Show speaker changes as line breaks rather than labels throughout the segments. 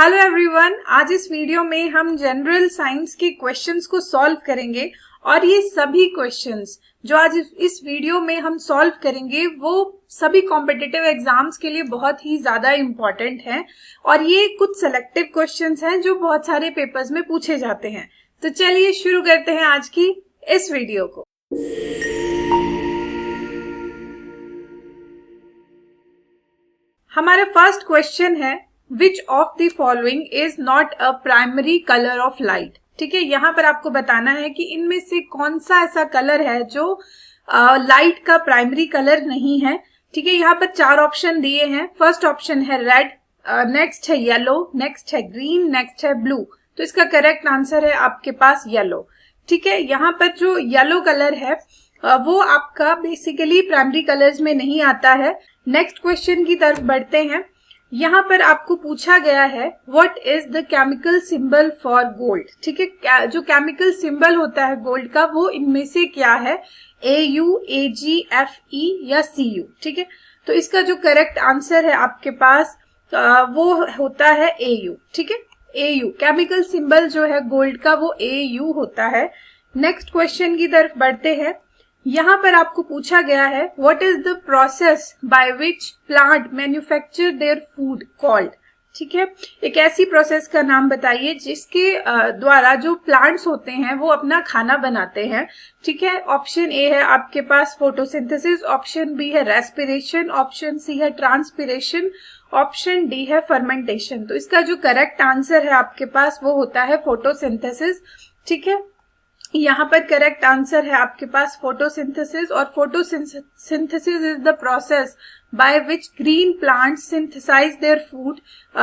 Hello everyone, आज इस video में हम जनरल साइंस के क्वेश्चंस को सॉल्व करेंगे और ये सभी क्वेश्चंस जो आज इस वीडियो में हम सॉल्व करेंगे वो सभी कॉम्पिटिटिव एग्जाम्स के लिए बहुत ही ज्यादा इम्पोर्टेंट हैं और ये कुछ सेलेक्टिव क्वेश्चंस हैं जो बहुत सारे पेपर्स में पूछे जाते हैं। तो चलिए शुरू करते हैं आज की इस वीडियो को। हमारा फर्स्ट क्वेश्चन है Which of the following is not a primary color of light? ठीक है, यहाँ पर आपको बताना है कि इनमें से कौन सा ऐसा कलर है जो लाइट का प्राइमरी कलर नहीं है। ठीक है, यहाँ पर चार ऑप्शन दिए हैं। फर्स्ट ऑप्शन है रेड, नेक्स्ट है येलो, नेक्स्ट है ग्रीन, नेक्स्ट है ब्लू। तो इसका करेक्ट आंसर है आपके पास येलो। ठीक है, यहाँ पर जो येलो कलर है वो आपका बेसिकली प्राइमरी कलर्स में नहीं आता है। नेक्स्ट क्वेश्चन की तरफ बढ़ते हैं। यहाँ पर आपको पूछा गया है what is the chemical symbol for gold. ठीक है, जो केमिकल सिंबल होता है गोल्ड का वो इनमें से क्या है, AU, AG, FE या CU। ठीक है, तो इसका जो करेक्ट आंसर है आपके पास वो होता है AU। ठीक है, AU केमिकल सिंबल जो है गोल्ड का वो AU होता है। नेक्स्ट क्वेश्चन की तरफ बढ़ते हैं। यहाँ पर आपको पूछा गया है what is the process by which plant manufacture their food called. ठीक है, एक ऐसी प्रोसेस का नाम बताइए जिसके द्वारा जो प्लांट्स होते हैं वो अपना खाना बनाते हैं। ठीक है, ऑप्शन ए है आपके पास फोटोसिंथेसिस, ऑप्शन बी है रेस्पिरेशन, ऑप्शन सी है ट्रांसपिरेशन, ऑप्शन डी है फर्मेंटेशन। तो इसका जो करेक्ट आंसर है आपके पास वो होता है फोटोसिंथेसिस। ठीक है, यहाँ पर करेक्ट आंसर है आपके पास फोटोसिंथेसिस और photosynthesis is the process by which green plants synthesize their food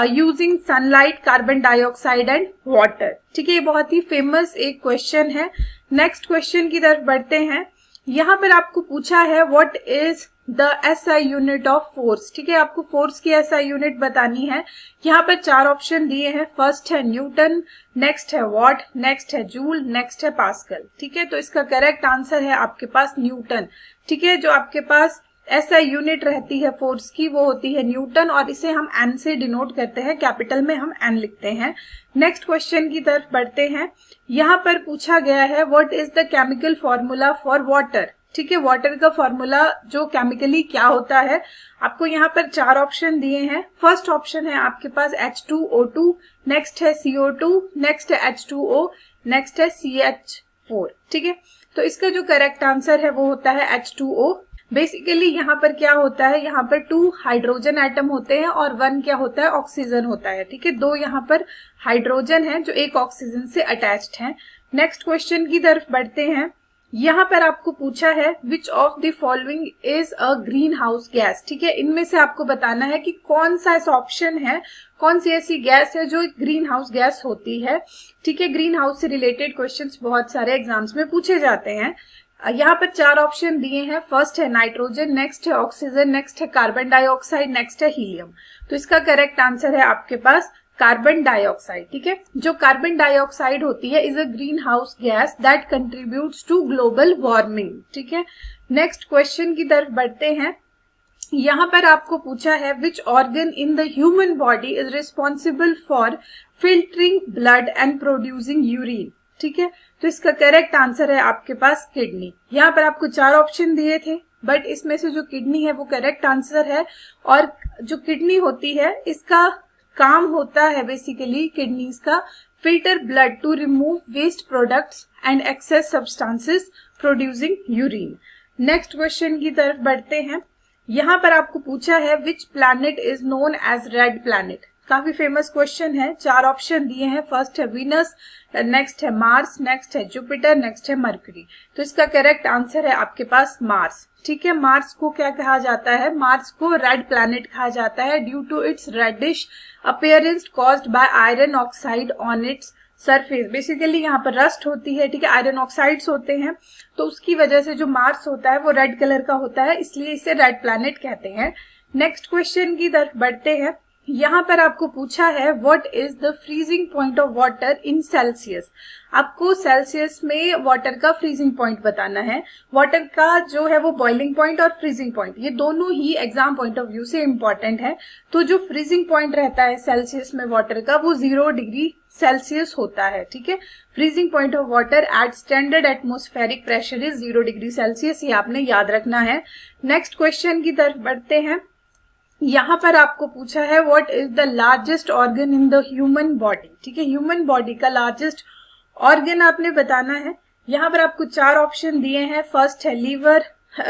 using sunlight, carbon dioxide and water. ठीक है, ये बहुत ही फेमस एक क्वेश्चन है। नेक्स्ट क्वेश्चन की तरफ बढ़ते हैं। यहाँ पर आपको पूछा है what is the SI unit of force. ठीक है, आपको फोर्स की SI यूनिट बतानी है। यहाँ पर चार ऑप्शन दिए हैं। फर्स्ट है न्यूटन, नेक्स्ट है वॉट, नेक्स्ट है जूल, नेक्स्ट है पास्कल। ठीक है, तो इसका करेक्ट आंसर है आपके पास न्यूटन। ठीक है, जो आपके पास SI यूनिट रहती है फोर्स की वो होती है न्यूटन और इसे हम N से डिनोट करते हैं, कैपिटल में हम N लिखते हैं। नेक्स्ट क्वेश्चन की तरफ बढ़ते हैं। यहाँ पर पूछा गया है what is the chemical formula for water. ठीक है, वाटर का फॉर्मूला जो केमिकली क्या होता है, आपको यहाँ पर चार ऑप्शन दिए हैं। फर्स्ट ऑप्शन है आपके पास H2O2, नेक्स्ट है CO2, नेक्स्ट है H2O, नेक्स्ट है CH4। ठीक है, तो इसका जो करेक्ट आंसर है वो होता है H2O। बेसिकली यहाँ पर क्या होता है, यहाँ पर 2 हाइड्रोजन एटम होते हैं और 1 क्या होता है, ऑक्सीजन होता है। ठीक है, 2 यहाँ पर हाइड्रोजन है जो एक ऑक्सीजन से अटैच्ड है। नेक्स्ट क्वेश्चन की तरफ बढ़ते हैं। यहाँ पर आपको पूछा है which of the following is a greenhouse gas. ठीक है, इनमें से आपको बताना है कि कौन सा ऐसा ऑप्शन है, कौन सी ऐसी गैस है जो ग्रीन हाउस गैस होती है। ठीक है, ग्रीन हाउस से रिलेटेड क्वेश्चंस बहुत सारे एग्जाम्स में पूछे जाते हैं। यहाँ पर चार ऑप्शन दिए हैं। फर्स्ट है नाइट्रोजन, नेक्स्ट है ऑक्सीजन, नेक्स्ट है कार्बन डाइऑक्साइड, नेक्स्ट है हीलियम। तो इसका करेक्ट आंसर है आपके पास कार्बन डाइऑक्साइड। ठीक है, जो कार्बन डाइऑक्साइड होती है is a greenhouse gas that contributes to global warming. ठीक है, नेक्स्ट क्वेश्चन की तरफ बढ़ते हैं। यहाँ पर आपको पूछा है which organ in the human body is responsible for filtering blood and producing urine. ठीक है, तो इसका करेक्ट आंसर है आपके पास किडनी। यहाँ पर आपको चार ऑप्शन दिए थे बट इसमें से जो किडनी है वो करेक्ट आंसर है। और जो किडनी होती है इसका काम होता है बेसिकली किडनीज का filter blood to remove waste products and excess substances producing urine. Next question की तरफ बढ़ते हैं। यहाँ पर आपको पूछा है which planet is known as red planet. काफी फेमस क्वेश्चन है। चार ऑप्शन दिए हैं। फर्स्ट है वीनस, नेक्स्ट है मार्स, नेक्स्ट है जुपिटर, नेक्स्ट है मरकरी। तो इसका करेक्ट आंसर है आपके पास मार्स। ठीक है, मार्स को क्या कहा जाता है, मार्स को रेड प्लैनेट कहा जाता है due to its reddish appearance caused by iron oxide on its surface. Basically यहाँ पर रस्ट होती है। ठीक है, आयरन ऑक्साइड्स होते हैं तो उसकी वजह से जो मार्स होता है वो रेड कलर का होता है, इसलिए इसे रेड प्लैनेट कहते हैं। नेक्स्ट क्वेश्चन की तरफ बढ़ते हैं। यहाँ पर आपको पूछा है what is the freezing point of water in Celsius. आपको सेल्सियस में वाटर का फ्रीजिंग पॉइंट बताना है। वाटर का जो है वो बॉइलिंग पॉइंट और फ्रीजिंग पॉइंट ये दोनों ही एग्जाम पॉइंट ऑफ व्यू से इम्पोर्टेंट है। तो जो फ्रीजिंग पॉइंट रहता है सेल्सियस में वाटर का वो 0 डिग्री सेल्सियस होता है। ठीक है, freezing point of water at standard atmospheric pressure is 0 degree Celsius, ये आपने याद रखना है। नेक्स्ट क्वेश्चन की तरफ बढ़ते हैं। यहाँ पर आपको पूछा है what is the largest organ in the human body. ठीक है, ह्यूमन बॉडी का लार्जेस्ट ऑर्गन आपने बताना है। यहाँ पर आपको 4 ऑप्शन दिए हैं। फर्स्ट है लीवर,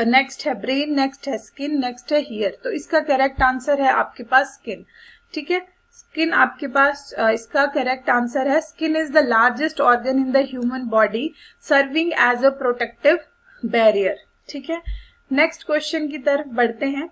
नेक्स्ट है ब्रेन, नेक्स्ट है स्किन, नेक्स्ट है हीयर। तो इसका करेक्ट आंसर है आपके पास स्किन। ठीक है, स्किन आपके पास इसका करेक्ट आंसर है। Skin is the largest organ in the human body serving as a protective barrier. ठीक है, नेक्स्ट क्वेश्चन की तरफ बढ़ते हैं।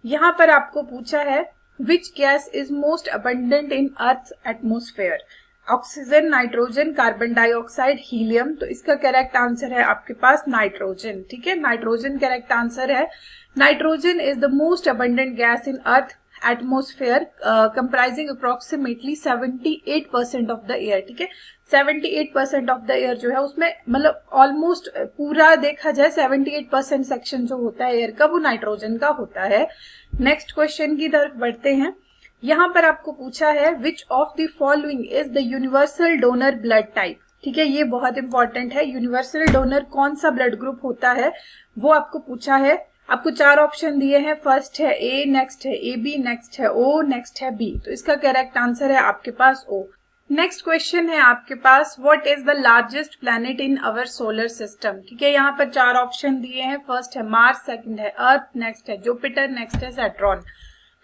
यहाँ पर आपको पूछा है which gas is most abundant in earth atmosphere. Oxygen, nitrogen, carbon dioxide, helium. तो इसका करेक्ट आंसर है आपके पास नाइट्रोजन। ठीक है, नाइट्रोजन करेक्ट आंसर है। Nitrogen is the most abundant gas in earth atmosphere comprising approximately 78% of the air. ठीक है, 78% of the air जो है उसमें मतलब ऑलमोस्ट पूरा देखा जाए 78% सेक्शन जो होता है एयर का वो नाइट्रोजन का होता है। नेक्स्ट क्वेश्चन की तरफ बढ़ते हैं। यहाँ पर आपको पूछा है which of the following is the universal donor blood type. ठीक है, ये बहुत इंपॉर्टेंट है। यूनिवर्सल डोनर कौन सा ब्लड ग्रुप होता है वो आपको पूछा है। आपको 4 ऑप्शन दिए हैं। फर्स्ट है ए, नेक्स्ट है ए बी, नेक्स्ट है ओ, नेक्स्ट है बी। तो इसका करेक्ट आंसर है आपके पास ओ। नेक्स्ट क्वेश्चन है आपके पास what is the largest planet in our solar system. ठीक है, यहाँ पर 4 ऑप्शन दिए हैं। फर्स्ट है मार्स, सेकंड है अर्थ, नेक्स्ट है जुपिटर, नेक्स्ट है सैटर्न।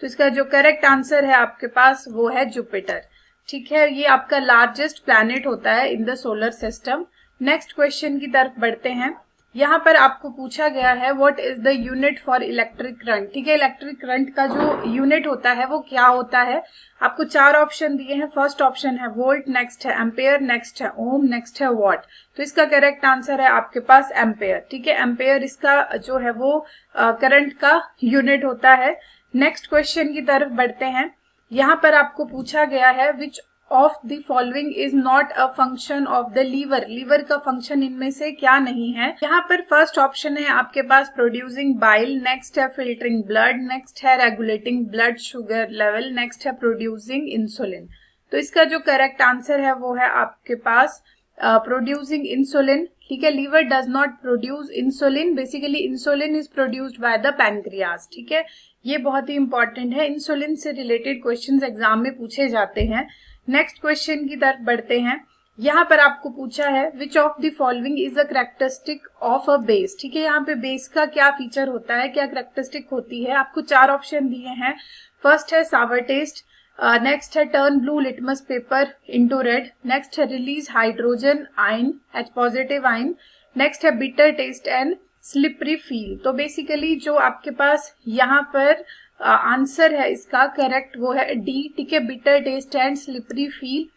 तो इसका जो करेक्ट आंसर है आपके पास वो है जुपिटर। ठीक है, ये आपका लार्जेस्ट प्लैनेट होता है in the solar system. Next question की तरफ बढ़ते हैं। यहाँ पर आपको पूछा गया है what is the unit for electric current. ठीक है, इलेक्ट्रिक करंट का जो यूनिट होता है वो क्या होता है। आपको 4 ऑप्शन दिए हैं। फर्स्ट ऑप्शन है वोल्ट, नेक्स्ट है एम्पेयर, नेक्स्ट है ओम, नेक्स्ट है वॉट। तो इसका करेक्ट आंसर है आपके पास एम्पेयर। ठीक है, एम्पेयर इसका जो है वो करंट का यूनिट होता है। नेक्स्ट क्वेश्चन की तरफ बढ़ते हैं। यहाँ पर आपको पूछा गया है which of the following is not a function of the liver. Liver का फंक्शन इनमें से क्या नहीं है। यहाँ पर फर्स्ट ऑप्शन है आपके पास प्रोड्यूसिंग बाइल, नेक्स्ट है फिल्टरिंग ब्लड, नेक्स्ट है regulating blood sugar level, next है प्रोड्यूसिंग इंसुलिन। तो इसका जो करेक्ट आंसर है वो है आपके पास प्रोड्यूसिंग इंसुलिन। ठीक है, liver does not produce insulin, basically insulin is produced by the pancreas. ठीक है, ये बहुत ही इंपॉर्टेंट है। इंसुलिन से रिलेटेड क्वेश्चंस एग्जाम में पूछे जाते हैं। नेक्स्ट क्वेश्चन की तरफ बढ़ते हैं। यहाँ पर आपको पूछा है which of the following is a characteristic of a base. ठीक है, यहाँ पे बेस का क्या फीचर होता है, क्या कैरेक्टरिस्टिक होती है। आपको 4 ऑप्शन दिए हैं। फर्स्ट है सावर टेस्ट, नेक्स्ट है turn blue litmus paper into red, next है release hydrogen ion H positive ion, next है bitter taste and slippery feel. तो बेसिकली जो आपके पास यहाँ पर आंसर है इसका करेक्ट वो है डी। ठीक है, bitter taste and slippery feel.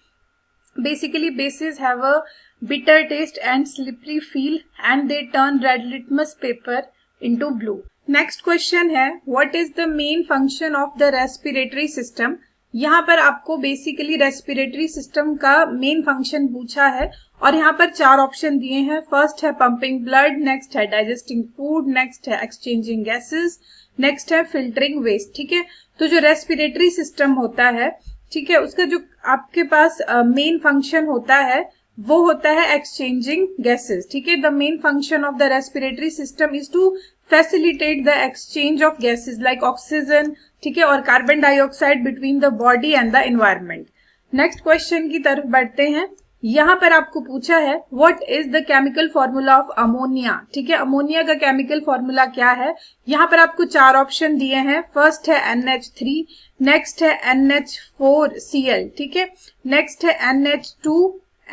Basically bases have a bitter taste and slippery feel and they turn red litmus paper into blue. Next question है what is the main function of the respiratory system. यहाँ पर आपको basically respiratory system का main function पूछा है और यहाँ पर 4 ऑप्शन दिए हैं। फर्स्ट है पंपिंग ब्लड, नेक्स्ट है डाइजेस्टिंग फूड, नेक्स्ट है एक्सचेंजिंग गैसेस, नेक्स्ट है फिल्टरिंग वेस्ट। ठीक है, तो जो रेस्पिरेटरी सिस्टम होता है, ठीक है, उसका जो आपके पास मेन फंक्शन होता है वो होता है एक्सचेंजिंग गैसेस। ठीक है, the main function of the respiratory system is to facilitate the exchange of gases like oxygen, ठीक है, और carbon dioxide between the body and the environment. Next question की तरफ बढ़ते हैं। यहाँ पर आपको पूछा है what is the chemical formula of ammonia. ठीक है, अमोनिया का केमिकल फॉर्मूला क्या है। यहाँ पर आपको 4 ऑप्शन दिए हैं। फर्स्ट है NH3, नेक्स्ट है NH4Cl, ठीक है, नेक्स्ट है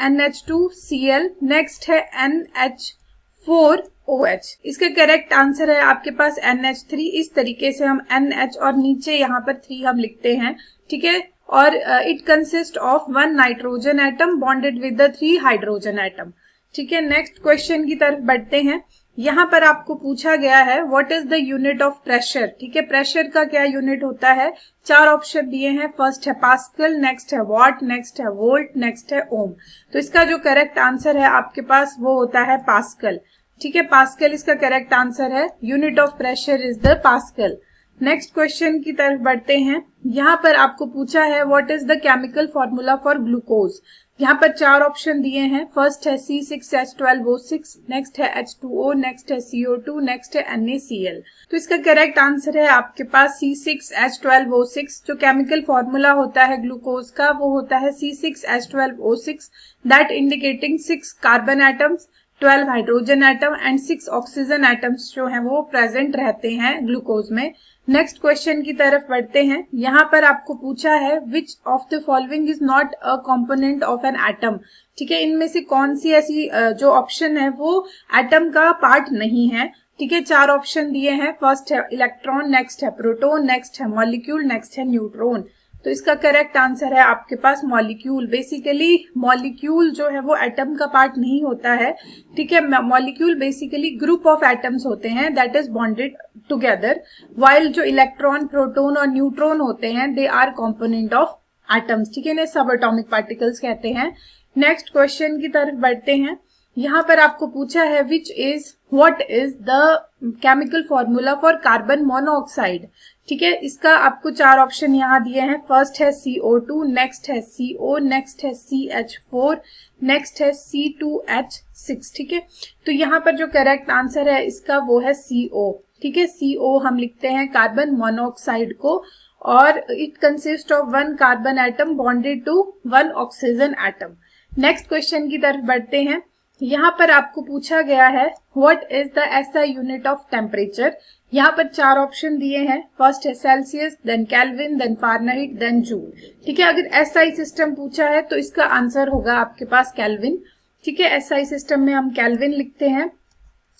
NH2Cl, नेक्स्ट है NH4OH। इसका करेक्ट आंसर है आपके पास NH3। इस तरीके से हम NH और नीचे यहाँ पर 3 हम लिखते हैं। ठीक है, और it consist of 1 nitrogen atom bonded with the 3 hydrogen atom. ठीक है, नेक्स्ट क्वेश्चन की तरफ बढ़ते हैं। यहाँ पर आपको पूछा गया है what is the unit of pressure. ठीक है, प्रेशर का क्या यूनिट होता है। 4 ऑप्शन दिए हैं, फर्स्ट है पास्कल, नेक्स्ट है वॉट, नेक्स्ट है वोल्ट, नेक्स्ट है ओम। तो इसका जो करेक्ट आंसर है आपके पास वो होता है पास्कल। ठीक है, पास्कल इसका करेक्ट आंसर है। Unit of pressure is the pascal. Next question की तरफ बढ़ते हैं। यहाँ पर आपको पूछा है what is the chemical formula for glucose. यहाँ पर 4 ऑप्शन दिए हैं, फर्स्ट है C6H12O6, नेक्स्ट है H2O, नेक्स्ट है CO2, नेक्स्ट है NaCl। तो इसका करेक्ट आंसर है आपके पास C6H12O6। जो केमिकल फॉर्मूला होता है ग्लूकोज का वो होता है C6H12O6, that indicating 6 carbon atoms, 12 hydrogen atom and 6 oxygen atoms जो हैं वो प्रेजेंट रहते हैं ग्लूकोज में। नेक्स्ट क्वेश्चन की तरफ बढ़ते हैं। यहाँ पर आपको पूछा है which of the following is not a component of an atom. ठीक है, इनमें से कौन सी ऐसी जो ऑप्शन है वो एटम का पार्ट नहीं है। ठीक है, 4 ऑप्शन दिए हैं, फर्स्ट है इलेक्ट्रॉन, नेक्स्ट है प्रोटॉन, नेक्स्ट है मॉलिक्यूल, नेक्स्ट है न्यूट्रॉन। तो इसका करेक्ट आंसर है आपके पास मॉलिक्यूल। बेसिकली मॉलिक्यूल जो है वो एटम का पार्ट नहीं होता है। ठीक है, molecule basically group of atoms होते हैं that is bonded together, while जो इलेक्ट्रॉन, प्रोटॉन और न्यूट्रॉन होते हैं they R component of atoms. ठीक है, इन्हें सब एटॉमिक पार्टिकल्स कहते हैं। नेक्स्ट क्वेश्चन की तरफ बढ़ते हैं। यहाँ पर आपको पूछा है what is the chemical formula for carbon monoxide. ठीक है, इसका आपको 4 ऑप्शन यहाँ दिए हैं, फर्स्ट है CO2, नेक्स्ट है CO, नेक्स्ट है CH4, नेक्स्ट है C2H6। ठीक है, तो यहाँ पर जो करेक्ट आंसर है इसका वो है CO। ठीक है, CO हम लिखते हैं कार्बन मोनोऑक्साइड को, और it consist of 1 carbon atom bonded to 1 oxygen atom. Next question की तरफ बढ़ते हैं। यहाँ पर आपको पूछा गया है what is the SI unit of temperature. यहाँ पर 4 ऑप्शन दिए हैं, फर्स्ट है Celsius, then Kelvin, then Fahrenheit, then joule. ठीक है, अगर SI सिस्टम पूछा है तो इसका आंसर होगा आपके पास केल्विन। ठीक है, SI सिस्टम में हम केल्विन लिखते हैं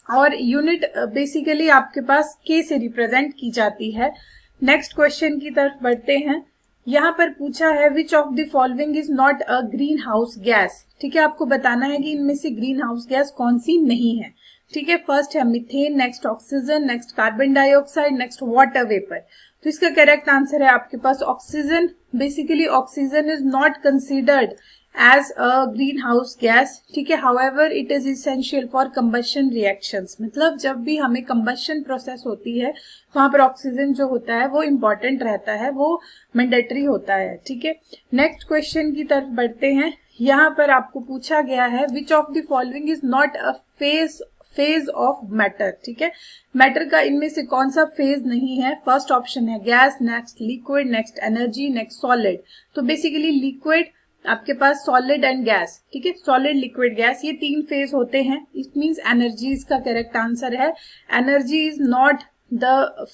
और यूनिट बेसिकली आपके पास K से रिप्रेजेंट की जाती है। नेक्स्ट क्वेश्चन की तरफ बढ़ते हैं। यहाँ पर पूछा है which of the following is not a greenhouse gas. ठीक है, आपको बताना है कि इनमें से ग्रीन हाउस गैस कौन सी नहीं है। ठीक है, फर्स्ट है methane, next oxygen, next carbon dioxide, next water vapour. तो इसका करेक्ट आंसर है आपके पास oxygen. Basically oxygen is not considered as a greenhouse gas. ठीक है, however it is essential for combustion reactions. मतलब जब भी हमें कंबशन प्रोसेस होती है वहां पर ऑक्सीजन जो होता है वो इम्पोर्टेंट रहता है, वो मैंडेटरी होता है। ठीक है, नेक्स्ट क्वेश्चन की तरफ बढ़ते हैं। यहाँ पर आपको पूछा गया है which of the following is not a phase of matter. ठीक है, मैटर का इनमें से कौन सा फेज नहीं है। फर्स्ट ऑप्शन है gas, next liquid, next energy, next solid. तो बेसिकली लिक्विड, आपके पास सॉलिड एंड गैस। ठीक है, सॉलिड, लिक्विड, गैस, ये 3 फेज होते हैं। इट मींस एनर्जी इसका करेक्ट आंसर है। Energy is not the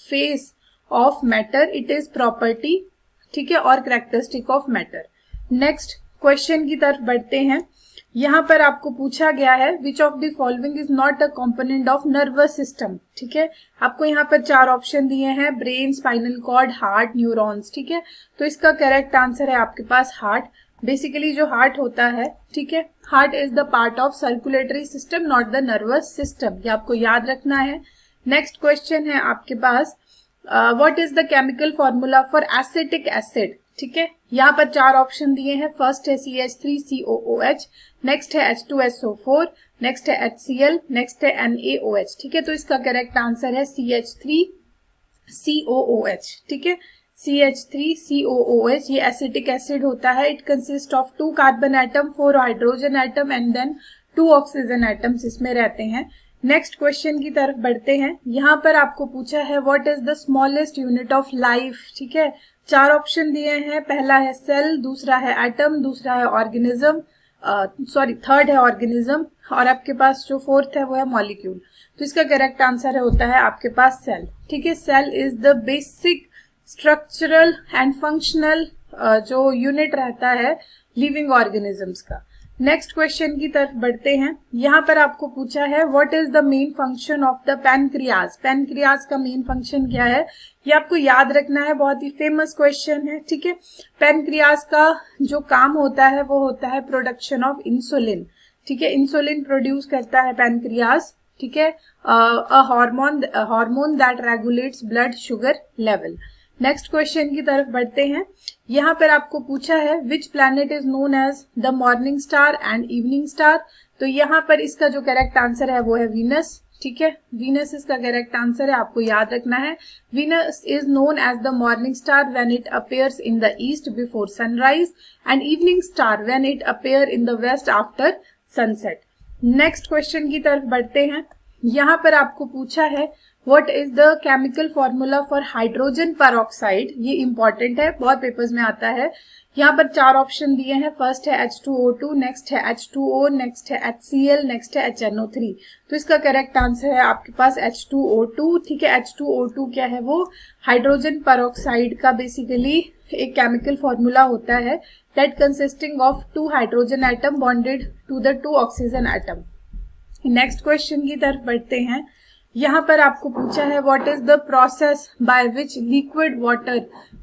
phase of matter, it is property. ठीक है, और characteristic of matter. Next question की तरफ बढ़ते हैं। यहाँ पर आपको पूछा गया है which of the following is not a component of nervous system. ठीक है, आपको यहाँ पर 4 ऑप्शन दिए हैं, brain, spinal cord, heart, neurons. ठीक है, तो इसका करेक्ट आंसर है आपके पास हार्ट। बेसिकली जो हार्ट होता है, ठीक है, heart is the part of circulatory system, not the nervous system. ये आपको याद रखना है। नेक्स्ट क्वेश्चन है आपके पास what is the chemical formula for acetic acid. ठीक है, यहाँ पर 4 ऑप्शन दिए हैं, फर्स्ट है CH3COOH, नेक्स्ट है H2SO4, नेक्स्ट है HCl, नेक्स्ट है NaOH। ठीक है, तो इसका करेक्ट आंसर है CH3COOH। ठीक है, CH3COOH ये एसिटिक एसिड होता है। It consist of 2 carbon atom, 4 hydrogen atom and then 2 oxygen atoms इसमें रहते हैं। नेक्स्ट क्वेश्चन की तरफ बढ़ते हैं। यहाँ पर आपको पूछा है what is the smallest unit of life. ठीक है, 4 ऑप्शन दिए हैं, पहला है सेल, दूसरा है एटम, दूसरा है ऑर्गेनिज्म, थर्ड है ऑर्गेनिज्म, और आपके पास जो 4th है वो है मॉलिक्यूल। तो इसका करेक्ट आंसर होता है आपके पास सेल। ठीक है, cell is the basic structural and functional जो यूनिट रहता है लिविंग ऑर्गेनिजम्स का। नेक्स्ट क्वेश्चन की तरफ बढ़ते हैं। यहाँ पर आपको पूछा है what is the main function of the pancreas. Pancreas का मेन फंक्शन क्या है, ये आपको याद रखना है, बहुत ही फेमस क्वेश्चन है। ठीक है, पैनक्रियाज का जो काम होता है वो होता है प्रोडक्शन ऑफ इंसुलिन। ठीक है, इंसुलिन प्रोड्यूस करता है पैनक्रियाज, ठीक है, hormone that regulates blood sugar level. Next question की तरफ बढ़ते हैं। यहाँ पर आपको पूछा है which planet is known as the morning star and evening star. तो यहाँ पर इसका जो करेक्ट आंसर है वो है वीनस, ठीक है, वीनस इसका करेक्ट आंसर है, आपको याद रखना है। Venus is known as the morning star when it appears in the east before sunrise and evening star when it appear in the west after sunset. Next question की तरफ बढ़ते हैं। यहाँ पर आपको पूछा है what is the chemical formula for hydrogen peroxide. ये इंपॉर्टेंट है, बहुत पेपर्स में आता है। यहाँ पर 4 ऑप्शन दिए हैं। फर्स्ट है H2O2, नेक्स्ट है H2O, नेक्स्ट है HCl, नेक्स्ट है HNO3। तो इसका करेक्ट आंसर है आपके पास H2O2, ठीक है। H2O2 क्या है, वो हाइड्रोजन पेरोक्साइड का बेसिकली एक केमिकल फॉर्मूला होता है that consisting of 2 hydrogen atom bonded to the 2 oxygen atom. Next question की तरफ बढ़ते हैं। यहाँ पर आपको पूछा है what is the process by which liquid water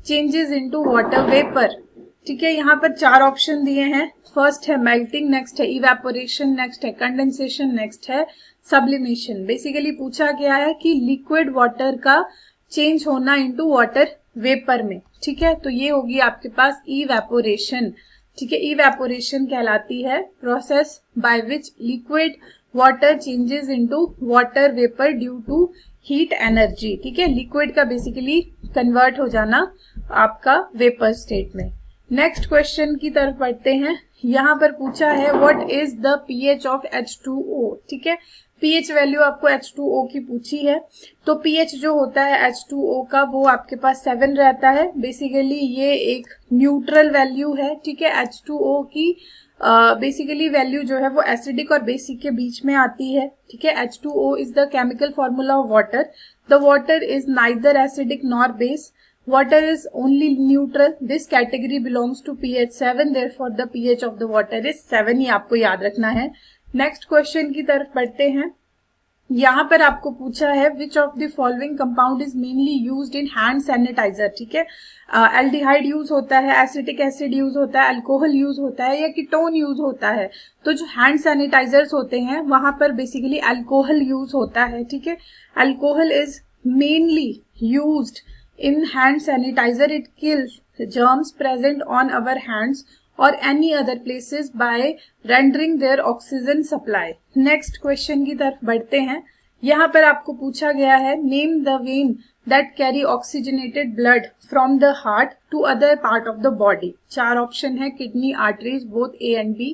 changes into water vapour, ठीक है। यहाँ पर 4 ऑप्शन दिए हैं। फर्स्ट है मेल्टिंग, नेक्स्ट है इवेपोरेशन, नेक्स्ट है कंडेंसेशन, नेक्स्ट है सब्लिमेशन। बेसिकली पूछा गया है कि लिक्विड वाटर का चेंज होना इनटू वाटर वेपर में, ठीक है। तो ये होगी आपके पास इवेपोरेशन, ठीक है। इवेपोरेशन कहलाती है process by which liquid water changes into water vapour due to heat energy, ठीक है। लिक्विड का बेसिकली कन्वर्ट हो जाना आपका वेपर स्टेट में। नेक्स्ट क्वेश्चन की तरफ बढ़ते हैं। यहाँ पर पूछा है what is the pH of H2O, ठीक है। पीएच वैल्यू आपको H2O की पूछी है। तो पीएच जो होता है H2O का वो आपके पास 7 रहता है। बेसिकली ये एक न्यूट्रल वैल्यू है, ठीक है। H2O की बेसिकली वैल्यू जो है वो एसिडिक और बेसिक के बीच में आती है, ठीक है। H2O is the chemical formula of water. The water is neither acidic nor base. Water is only neutral. This category belongs to pH 7. Therefore, the pH of the water is 7. ये आपको याद रखना है। नेक्स्ट क्वेश्चन की तरफ बढ़ते हैं। यहाँ पर आपको पूछा है which of the following compound is mainly used in hand sanitizer, ठीक है। एल्डिहाइड यूज होता है, एसिटिक एसिड यूज होता है, अल्कोहल यूज होता है या कीटोन यूज होता है। तो जो हैंड सैनिटाइजर्स होते हैं वहां पर बेसिकली अल्कोहल यूज होता है, ठीक है। Alcohol is mainly used in hand sanitizer. It kills germs present on our hands or any other places by rendering their oxygen supply. Next question की तरफ बढ़ते हैं। यहाँ पर आपको पूछा गया है name the vein that carry oxygenated blood from the heart to other part of the body. 4 option है, kidney, arteries, both A and B.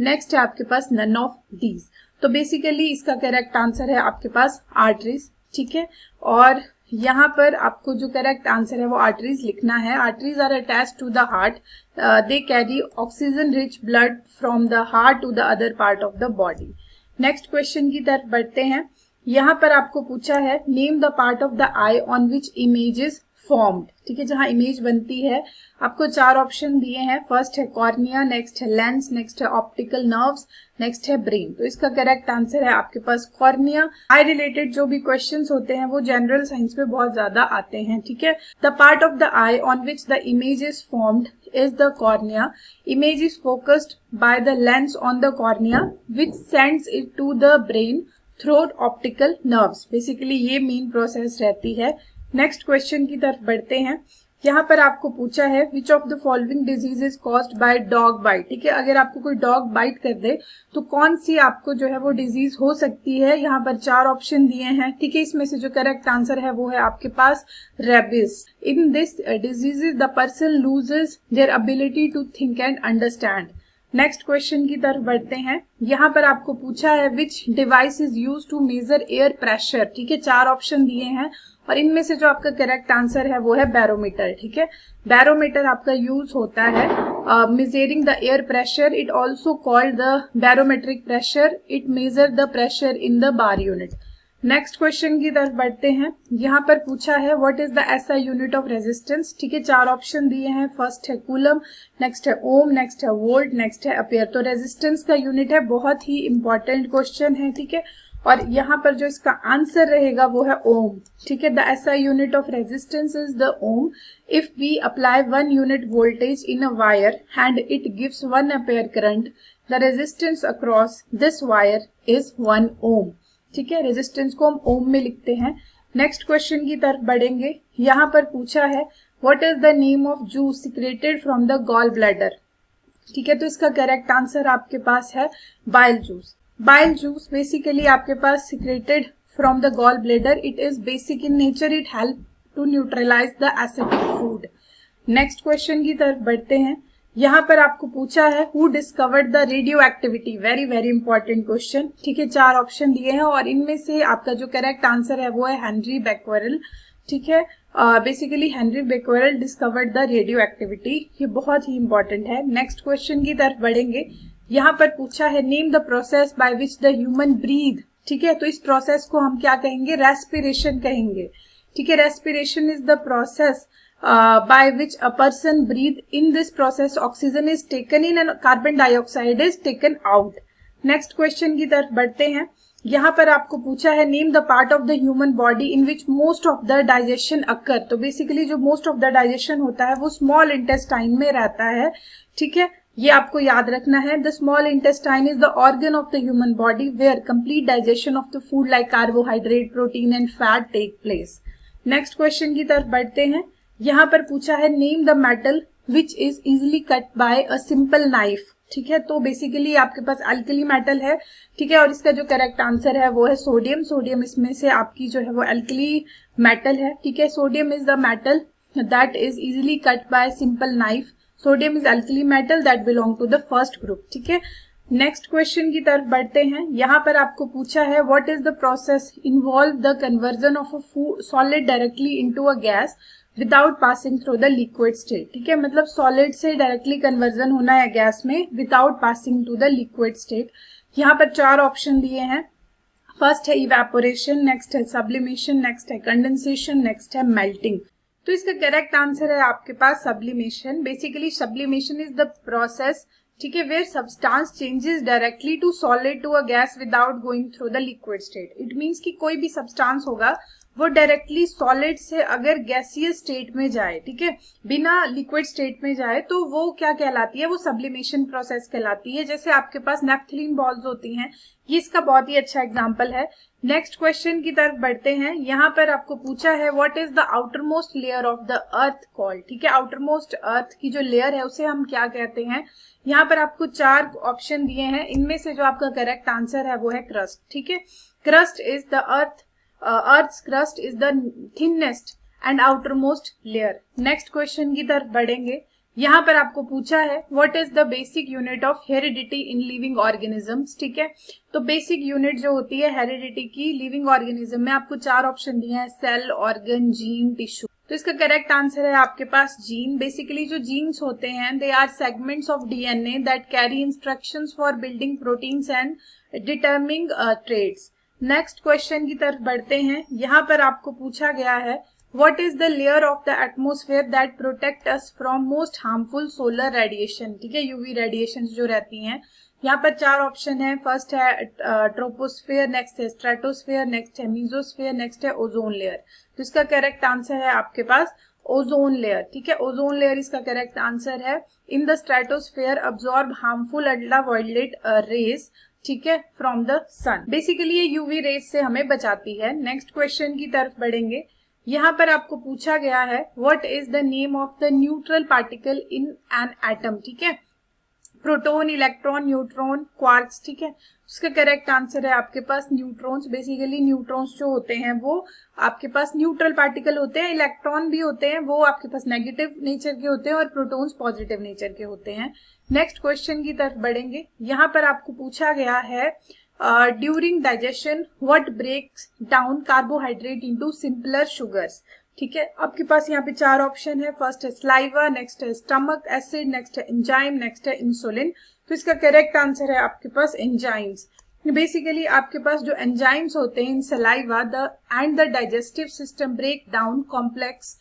Next है आपके पास none of these. तो बेसिकली इसका करेक्ट आंसर है आपके पास आर्टरीज, ठीक है। और यहाँ पर आपको जो करेक्ट आंसर है वो आर्टरीज लिखना है। Arteries are attached to the heart, they carry oxygen rich blood from the heart to the other part of the body. Next question की तरफ बढ़ते हैं। यहाँ पर आपको पूछा है name the part of the eye on which image is formed, ठीक है, जहां इमेज बनती है। आपको 4 ऑप्शन दिए हैं। फर्स्ट है कॉर्निया, नेक्स्ट है लेंस, नेक्स्ट है ऑप्टिकल नर्व्स, नेक्स्ट है ब्रेन। तो इसका करेक्ट आंसर है आपके पास कॉर्निया। आई रिलेटेड जो भी क्वेश्चंस होते हैं वो जनरल साइंस में बहुत ज्यादा आते हैं, ठीक है। The part of the eye on which the image is formed is the cornea. Image is focused by the lens on the cornea which sends it to the brain through optical nerves. Basically ये main process रहती है। Next question की तरफ बढ़ते हैं। यहाँ पर आपको पूछा है which of the following disease is caused by dog bite, ठीक है। अगर आपको कोई डॉग बाइट कर दे तो कौन सी आपको जो है वो डिजीज हो सकती है। यहाँ पर 4 ऑप्शन दिए हैं, ठीक है। इसमें से जो करेक्ट आंसर है वो है आपके पास rabies. In this disease the person loses their ability to think and understand. Next question की तरफ बढ़ते हैं। यहाँ पर आपको पूछा है which device is use to measure air pressure, ठीक है। 4 ऑप्शन दिए हैं और इनमें से जो आपका करेक्ट आंसर है वो है बैरोमीटर, ठीक है। बैरोमीटर आपका यूज होता है measuring the air pressure. It also called the barometric pressure. It measure the pressure in the bar unit. Next question की तरफ बढ़ते हैं। यहाँ पर पूछा है what is the SI unit of resistance, ठीक है। 4 ऑप्शन दिए हैं। फर्स्ट है कूलम, नेक्स्ट है ओम, नेक्स्ट है वोल्ट, नेक्स्ट है एम्पियर। तो रेजिस्टेंस का यूनिट है, बहुत ही इंपॉर्टेंट क्वेश्चन है, ठीक है। और यहाँ पर जो इसका आंसर रहेगा वो है ओम। ठीक है, the SI unit of resistance is the ohm. If we apply 1 unit voltage in a wire and it gives 1 ampere current, the resistance across this wire is 1 ohm. ठीक है, रेजिस्टेंस को हम ओम में लिखते हैं। नेक्स्ट क्वेश्चन की तरफ बढ़ेंगे। यहाँ पर पूछा है what is the name of juice secreted from the gall bladder. ठीक है, तो इसका करेक्ट आंसर आपके पास है bile juice. Bile juice basically आपके पास secreted from the gall bladder. It is basic in nature, it help to neutralise the acidic food. Next question की तरफ बढ़ते हैं। यहाँ पर आपको पूछा है who discovered the radioactivity. Very very important question. ठीक है, 4 ऑप्शन दिए हैं और इनमें से आपका जो करेक्ट आंसर है वो है हेनरी बेक्वेरेल। ठीक है, basically Henri Becquerel discovered the radioactivity. ये बहुत ही इंपॉर्टेंट है। नेक्स्ट क्वेश्चन की तरफ बढ़ेंगे। यहाँ पर पूछा है name the process by which the human breath. ठीक है, तो इस प्रोसेस को हम क्या कहेंगे, रेस्पिरेशन कहेंगे। ठीक है, respiration is the process by which a person breathe. In this process oxygen is taken in and carbon dioxide is taken out. Next question की तरफ बढ़ते हैं। यहाँ पर आपको पूछा है name the part of the human body in which most of the digestion occur. तो बेसिकली जो मोस्ट ऑफ द डाइजेशन होता है वो स्मॉल इंटेस्टाइन में रहता है। ठीक है, ये आपको याद रखना है। The small intestine is the organ of the human body where complete digestion of the food like carbohydrate, protein and fat take place. Next question की तरफ बढ़ते हैं। यहाँ पर पूछा है name the metal which is easily cut by a simple knife. ठीक है, तो बेसिकली आपके पास अल्कली मेटल है। ठीक है, और इसका जो करेक्ट आंसर है वो है सोडियम। सोडियम इसमें से आपकी जो है वो अल्कली मेटल है। ठीक है, sodium is the metal that is easily cut by simple knife. Sodium is alkali metal that belong to the first group. ठीक है, नेक्स्ट क्वेश्चन की तरफ बढ़ते हैं। यहाँ पर आपको पूछा है what is the process involve the conversion of a solid directly into a gas without passing through the liquid state. ठीक है, मतलब सॉलिड से डायरेक्टली कन्वर्जन होना है गैस में without passing to the liquid state. यहाँ पर 4 ऑप्शन दिए हैं। फर्स्ट है इवेपोरेशन, नेक्स्ट है सब्लिमेशन, नेक्स्ट है कंडेंसेशन, नेक्स्ट है मेल्टिंग। तो इसका करेक्ट आंसर है आपके पास sublimation. Basically sublimation is the process, ठीक है, where substance changes directly to solid to a gas without going through the liquid state. It means कि कोई भी सब्सटेंस होगा वो डायरेक्टली सॉलिड से अगर गैसियस स्टेट में जाए, ठीक है, बिना लिक्विड स्टेट में जाए, तो वो क्या कहलाती है, वो सब्लिमेशन प्रोसेस कहलाती है। जैसे आपके पास नेफ्थलीन बॉल्स होती हैं, ये इसका बहुत ही अच्छा एग्जांपल है। नेक्स्ट क्वेश्चन की तरफ बढ़ते हैं। यहाँ पर आपको पूछा है what is the outer most layer of the earth called. ठीक है, आउटर मोस्ट अर्थ की जो लेयर है उसे हम क्या कहते हैं। यहाँ पर आपको 4 ऑप्शन दिए हैं। इनमें से जो आपका करेक्ट आंसर है वो है क्रस्ट। ठीक है, crust is the Earth's crust is the thinnest and outermost layer. Next question की तरफ बढ़ेंगे। यहाँ पर आपको पूछा है what is the basic unit of heredity in living organisms. ठीक है, तो बेसिक यूनिट जो होती है हेरिडिटी की लिविंग ऑर्गेनिज्म में आपको 4 ऑप्शन दिए हैं, सेल, ऑर्गन, जीन, टिश्यू। तो इसका करेक्ट आंसर है आपके पास जीन। बेसिकली जो जीन्स होते हैं they are segments of DNA that carry instructions for building proteins and determining traits. Next question की तरफ बढ़ते हैं। यहाँ पर आपको पूछा गया है what is the layer of the atmosphere that protect us from most harmful solar radiation. ठीक है, यूवी रेडिएशन जो रहती हैं। यहाँ पर 4 ऑप्शन है। फर्स्ट है ट्रोपोस्फेयर, नेक्स्ट है स्ट्रेटोस्फेयर, नेक्स्ट है मीजोस्फेयर, नेक्स्ट है ओजोन लेयर। तो इसका करेक्ट आंसर है आपके पास ओजोन लेयर। ठीक है, ओजोन लेयर इसका करेक्ट आंसर है। In the stratosphere absorb harmful ultraviolet rays, ठीक है, फ्रॉम द सन। बेसिकली ये यूवी रेज से हमें बचाती है। नेक्स्ट क्वेश्चन की तरफ बढ़ेंगे। यहाँ पर आपको पूछा गया है what is the name of the neutral particle in an atom. ठीक है, प्रोटॉन, इलेक्ट्रॉन, न्यूट्रॉन, क्वार्क्स। ठीक है, उसका करेक्ट आंसर है आपके पास न्यूट्रॉन्स। बेसिकली न्यूट्रॉन्स जो होते हैं वो आपके पास न्यूट्रल पार्टिकल होते हैं। इलेक्ट्रॉन भी होते हैं, वो आपके पास नेगेटिव नेचर के होते हैं, और प्रोटॉन्स पॉजिटिव नेचर के होते हैं। नेक्स्ट क्वेश्चन की तरफ बढ़ेंगे। यहाँ पर आपको पूछा गया है during digestion what breaks down carbohydrate into simpler sugars. ठीक है, आपके पास यहाँ पे 4 ऑप्शन है। फर्स्ट है स्लाइवा, नेक्स्ट है स्टमक एसिड, नेक्स्ट है एंजाइम, नेक्स्ट है इंसुलिन। तो इसका करेक्ट आंसर है आपके पास एंजाइम्स। बेसिकली आपके पास जो एंजाइम्स होते हैं in saliva and the digestive system break down complex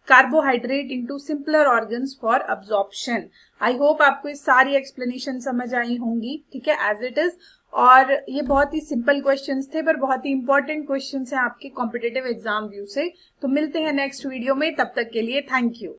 carbohydrate into simpler organs for absorption. I hope आपको ये सारी एक्सप्लेनेशन समझ आई होंगी। ठीक है, एज इट इज और ये बहुत ही सिंपल क्वेश्चंस थे पर बहुत ही इंपॉर्टेंट क्वेश्चंस हैं आपके कॉम्पिटिटिव एग्जाम व्यू से। तो मिलते हैं नेक्स्ट वीडियो में, तब तक के लिए थैंक यू।